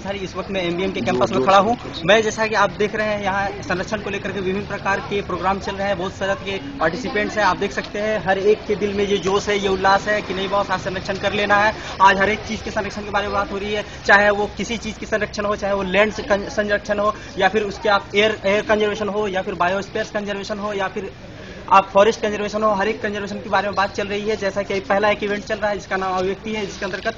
अंसारी। इस वक्त मैं एमबीएम के कैंपस में खड़ा हूँ। मैं जैसा कि आप देख रहे हैं यहाँ संरक्षण को लेकर के विभिन्न प्रकार के प्रोग्राम चल रहे हैं, बहुत सारे के पार्टिसिपेंट्स हैं। आप देख सकते हैं हर एक के दिल में ये जोश है, ये उल्लास है कि नहीं बॉस आज संरक्षण कर लेना है। आज हर एक चीज के संरक्षण के बारे में बात हो रही है, चाहे वो किसी चीज की संरक्षण हो, चाहे वो लैंड संरक्षण हो, या फिर उसके आप एयर कंजर्वेशन हो, या फिर बायोस्फीयर कंजर्वेशन हो, या फिर आप फॉरेस्ट कंजर्वेशन हो। हर एक कंजर्वेशन के बारे में बात चल रही है। जैसा कि पहला एक इवेंट चल रहा है जिसका नाम अभिव्यक्ति है, जिसके अंतर्गत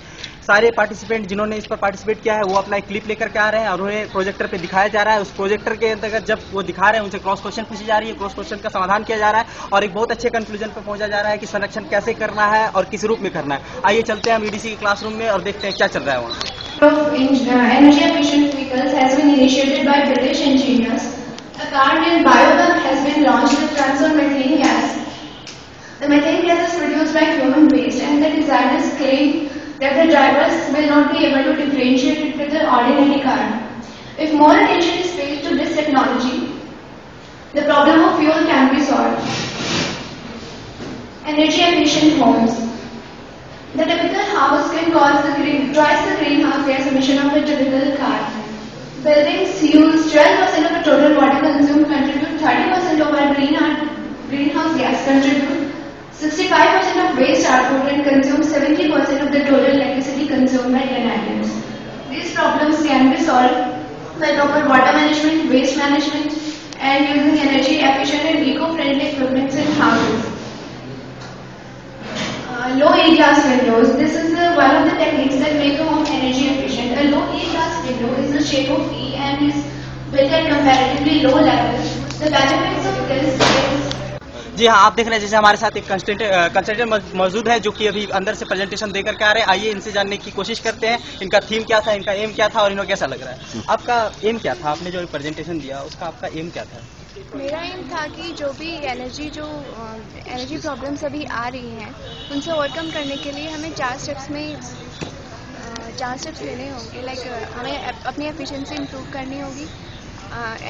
सारे पार्टिसिपेंट जिन्होंने इस पर पार्टिसिपेट किया है वो अपना एक क्लिप लेकर के आ रहे हैं और उन्हें प्रोजेक्टर पे दिखाया जा रहा है। उस प्रोजेक्टर के अंतर्गत जब वो दिखा रहे हैं उनसे क्रॉस क्वेश्चन पूछी जा रही है, क्रॉस क्वेश्चन का समाधान किया जा रहा है और एक बहुत अच्छे कंक्लूजन पर पहुंचा जा रहा है कि संरक्षण कैसे करना है और किस रूप में करना है। आइए चलते हैं हम ईडीसी के क्लासरूम में और देखते हैं क्या चल रहा है वहाँ। Energy efficient vehicles has been initiated by British engineers. A car named BioBug has been launched with transfer methane gas. The methane gas is produced by human waste, and the designers claim that the drivers will not be able to differentiate it with the ordinary car. If more attention is paid to this technology, the problem of fuel can be solved. Energy efficient homes. The typical house can cause twice the greenhouse gas emission of a typical car. Buildings use 12% of the total water consumed, contribute 30% of our greenhouse gas, contribute 65% of waste output, and consume 70% of the total electricity consumed by Canadians. These problems can be solved by proper water management, waste management, and using energy efficient and eco-friendly equipment in houses. Low E-glass windows. This is one of the techniques that make a home energy efficient. A low E-glass window is the shape of E and is built at comparatively low level. The benefits of this is जी हाँ, आप देख रहे हैं जैसे हमारे साथ एक consultant मौजूद है जो कि अभी अंदर से प्रेजेंटेशन देकर के आ रहे हैं। आइए इनसे जानने की कोशिश करते हैं इनका थीम क्या था, इनका एम क्या था और इन्हें कैसा लग रहा है। आपका एम क्या था? आपने जो प्रेजेंटेशन दिया उसका आपका एम क्या था? मेरा एम था कि जो भी एनर्जी प्रॉब्लम्स अभी आ रही हैं उनसे ओवरकम करने के लिए हमें 4 स्टेप्स लेने होंगे। लाइक हमें अपनी एफिशिएंसी इंप्रूव करनी होगी,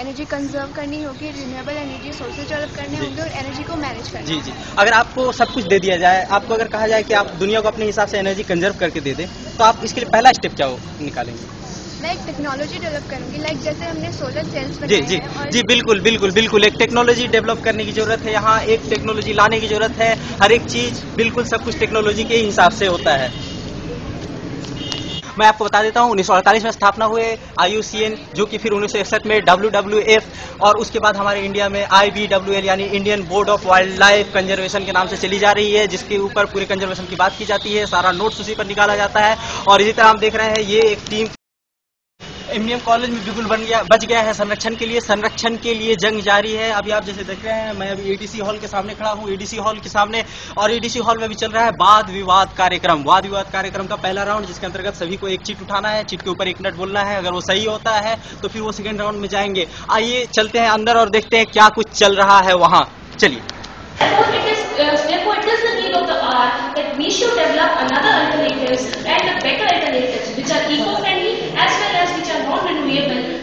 एनर्जी कंजर्व करनी होगी, रिन्यूएबल एनर्जी सोर्सेज डेवलप करने होंगे और एनर्जी को मैनेज करना। जी जी, अगर आपको सब कुछ दे दिया जाए, आपको अगर कहा जाए कि आप दुनिया को अपने हिसाब से एनर्जी कंजर्व करके दे दें, तो आप इसके लिए पहला स्टेप क्या निकालेंगे? मैं एक टेक्नोलॉजी डेवलप करूंगी, लाइक जैसे हमने सोलर सेल्स जी जी जी, बिल्कुल एक टेक्नोलॉजी डेवलप करने की जरूरत है। यहाँ एक टेक्नोलॉजी लाने की जरूरत है। हर एक चीज बिल्कुल सब कुछ टेक्नोलॉजी के हिसाब से होता है। मैं आपको बता देता हूँ 1948 में स्थापना हुए IUCN, जो कि फिर 1961 में WWF और उसके बाद हमारे इंडिया में IBWL यानी Indian board of wild life conservation के नाम से चली जा रही है, जिसके ऊपर पूरे कंजर्वेशन की बात की जाती है। सारा नोट्स उसी पर निकाला जाता है और इसी तरह हम देख रहे हैं ये एक टीम एमबीएम कॉलेज में बिल्कुल बच गया है संरक्षण के लिए जंग जारी है। अभी आप जैसे देख रहे हैं मैं अभी एडीसी हॉल के सामने खड़ा हूँ, एडीसी हॉल के सामने, और एडीसी हॉल में भी चल रहा है वाद विवाद कार्यक्रम का पहला राउंड, जिसके अंतर्गत सभी को एक चीट उठाना है, चीट के ऊपर 1 मिनट बोलना है। अगर वो सही होता है तो फिर वो सेकेंड राउंड में जाएंगे। आइए चलते हैं अंदर और देखते हैं क्या कुछ चल रहा है वहाँ। चलिए।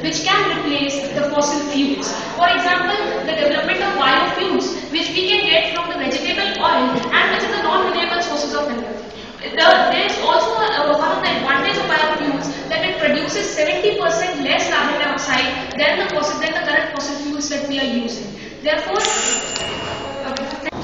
which can replace the fossil fuels. For example, the development of biofuels, which we can get from the vegetable oil and which is the non-renewable sources of energy. There is also one of the advantage of biofuels that it produces 70% less carbon dioxide than the current fossil fuels that we are using. Therefore,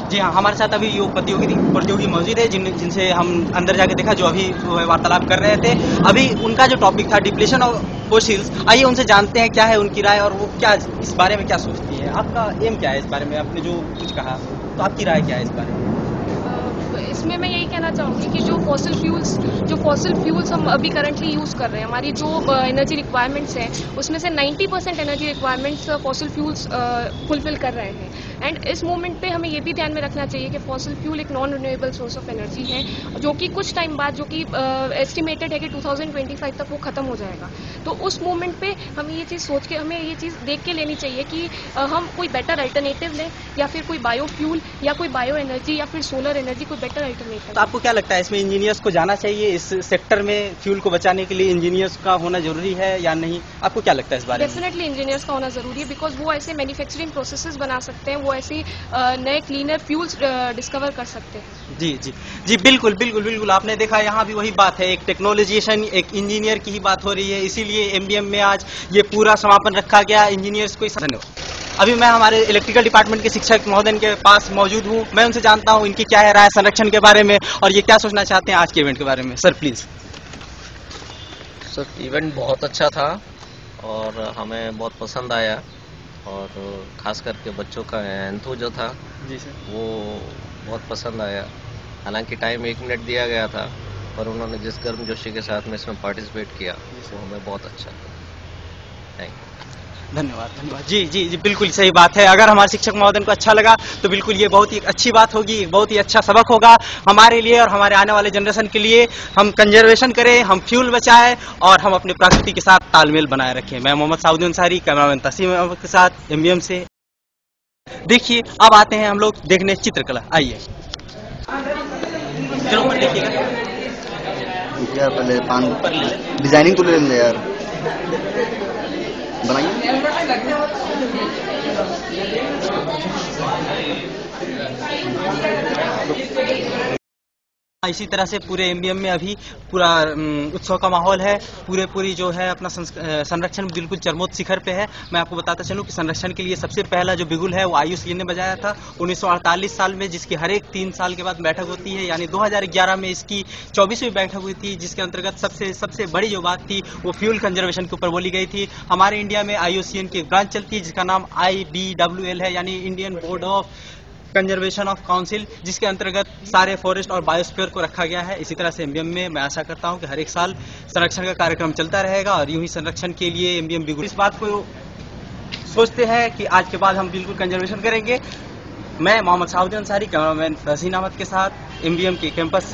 जी हाँ, हमारे साथ अभी युवा प्रतियोगी मौजूद है जिनसे हम अंदर जाके देखा, जो अभी वार्तालाप कर रहे थे। अभी उनका जो टॉपिक था डिप्लेशन ऑफ फोसिल्स, आइए उनसे जानते हैं क्या है उनकी राय और वो क्या इस बारे में क्या सोचती है। आपका एम क्या है इस बारे में? आपने जो कुछ कहा तो आपकी राय क्या है इस बारे में? इसमें मैं यही कहना चाहूँगी कि जो फॉसिल फ्यूल्स हम अभी करंटली यूज़ कर रहे हैं, हमारी जो एनर्जी रिक्वायरमेंट्स हैं उसमें से 90% energy requirements fossil fuels fulfil कर रहे हैं। एंड इस मोमेंट पे हमें ये भी ध्यान में रखना चाहिए कि फॉसिल फ्यूल एक non renewable source of energy है, जो कि कुछ टाइम बाद, जो कि एस्टिमेटेड है कि 2025 तक वो खत्म हो जाएगा। तो उस मोमेंट पे हमें ये चीज़ सोच के, हमें ये चीज़ देख के लेनी चाहिए कि हम कोई बेटर अल्टरनेटिव लें, या फिर कोई बायोफ्यूल या कोई बायो एनर्जी या फिर सोलर एनर्जी कोई बेटर अल्टरनेटिव। तो आपको क्या लगता है इसमें इंजीनियर्स को जाना चाहिए? इस सेक्टर में फ्यूल को बचाने के लिए इंजीनियर्स का होना जरूरी है या नहीं? आपको क्या लगता है इस बारे में? डेफिनेटली इंजीनियर्स का होना जरूरी है, बिकॉज वो ऐसे मैन्युफैक्चरिंग प्रोसेसेस बना सकते हैं, वो ऐसे नए क्लीनर फ्यूल्स डिस्कवर कर सकते हैं। जी जी जी बिल्कुल बिल्कुल बिल्कुल, आपने देखा यहाँ भी वही बात है, एक टेक्नोलॉजिशियन, एक इंजीनियर की ही बात हो रही है, इसीलिए एमबीएम में आज ये पूरा समापन रखा गया इंजीनियर्स को। धन्यवाद। अभी मैं हमारे इलेक्ट्रिकल डिपार्टमेंट के शिक्षक महोदय के पास मौजूद हूँ, मैं उनसे जानता हूँ इनकी क्या है राय संरक्षण के बारे में और ये क्या सोचना चाहते हैं आज के इवेंट के बारे में। Sir please. सर इवेंट बहुत अच्छा था और हमें बहुत पसंद आया, और खास करके बच्चों का एंथू जो था जी सर, वो बहुत पसंद आया। हालांकि टाइम 1 मिनट दिया गया था, पर उन्होंने जिस गर्मजोशी के साथ में इसमें पार्टिसिपेट किया वो हमें बहुत अच्छा लगा। Thank you. धन्यवाद धन्यवाद। जी जी जी बिल्कुल सही बात है, अगर हमारे शिक्षक महोदय को अच्छा लगा तो बिल्कुल ये बहुत ही अच्छी बात होगी, एक बहुत ही अच्छा सबक होगा हमारे लिए और हमारे आने वाले जनरेशन के लिए। हम कंजर्वेशन करें, हम फ्यूल बचाएं और हम अपनी प्रकृति के साथ तालमेल बनाए रखें। मैं मोहम्मद साउदी अंसारी, कैमरामैन तसीम अहमद के साथ एमबीएम से। देखिए अब आते हैं हम लोग देखने चित्रकला, आइए देखिएगा। यार पहले पान डिजाइनिंग तो ले लेंगे यार, बनाइए। इसी तरह से पूरे एमबीएम में अभी पूरा उत्सव का माहौल है, पूरी जो है अपना संरक्षण बिल्कुल चरमोत्त शिखर पे है। मैं आपको बताता चलूं कि संरक्षण के लिए सबसे पहला जो बिगुल है वो आयुष ने बजाया था 1948 साल में, जिसकी हर एक 3 साल के बाद बैठक होती है। यानी 2011 में इसकी 24वीं बैठक हुई थी, जिसके अंतर्गत सबसे बड़ी जो बात थी वो फ्यूल कंजर्वेशन के ऊपर बोली गई थी। हमारे इंडिया में IUCN की ब्रांच चलती है जिसका नाम IBWL है, यानी Indian board of conservation of council, जिसके अंतर्गत सारे फॉरेस्ट और बायोस्फीयर को रखा गया है। इसी तरह से एमबीएम में मैं आशा करता हूं कि हर एक साल संरक्षण का कार्यक्रम चलता रहेगा और यूं ही संरक्षण के लिए एमबीएम बिल्कुल इस बात को सोचते हैं कि आज के बाद हम बिल्कुल कंजर्वेशन करेंगे। मैं मोहम्मद साउदी अंसारी, कैमरामैन तहसीन अहमद के साथ एमबीएम के कैंपस से।